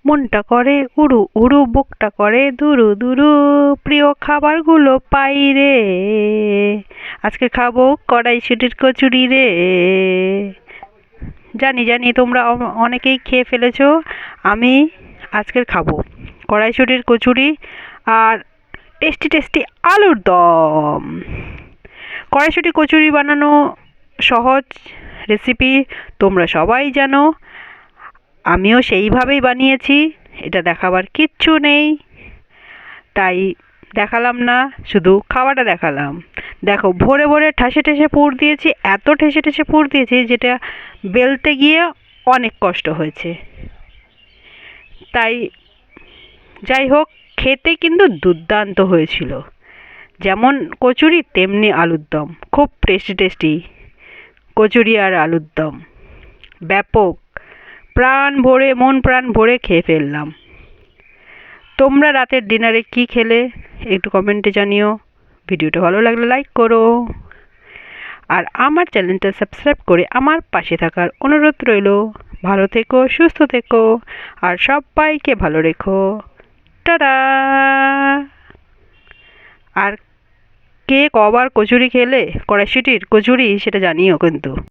মনটা করে উড়ু উড়ু, বুকটা করে দুরু দুরু, প্রিয় খাবারগুলো পাই রে, আজকে খাবো কড়াইশুঁটির কচুরি রে। জানি জানি তোমরা অনেকেই খেয়ে ফেলেছো, আমি আজকের খাবো কড়াইশুঁটির কচুরি আর টেস্টি টেস্টি আলুর দম। কড়াইশুঁটি কচুরি বানানো সহজ রেসিপি, তোমরা সবাই জানো, আমিও সেইভাবেই বানিয়েছি, এটা দেখাবার কিচ্ছু নেই, তাই দেখালাম না, শুধু খাওয়াটা দেখালাম। দেখো ভরে ভরে ঠাসে ঠেসে পুর দিয়েছি, এত ঠেসে ঠেসে পুর দিয়েছি যেটা বেলতে গিয়ে অনেক কষ্ট হয়েছে। তাই যাই হোক, খেতে কিন্তু দুর্দান্ত হয়েছিল, যেমন কচুরি তেমনি আলুর দম, খুব টেস্টি টেস্টি কচুরি আর আলুর দম, ব্যাপক, প্রাণ ভরে মন প্রাণ ভরে খেয়ে ফেললাম। তোমরা রাতের ডিনারে কি খেলে একটু কমেন্টে জানিও। ভিডিওটা ভালো লাগলে লাইক করো, আর আমার চ্যানেলটা সাবস্ক্রাইব করে আমার পাশে থাকার অনুরোধ রইল। ভালো থেকো, সুস্থ থেকো, আর সবাইকে ভালো রেখো। টাটা। আর কে কবার কচুরি খেলে, কড়াইশুঁটির কচুরি, সেটা জানিও কিন্তু।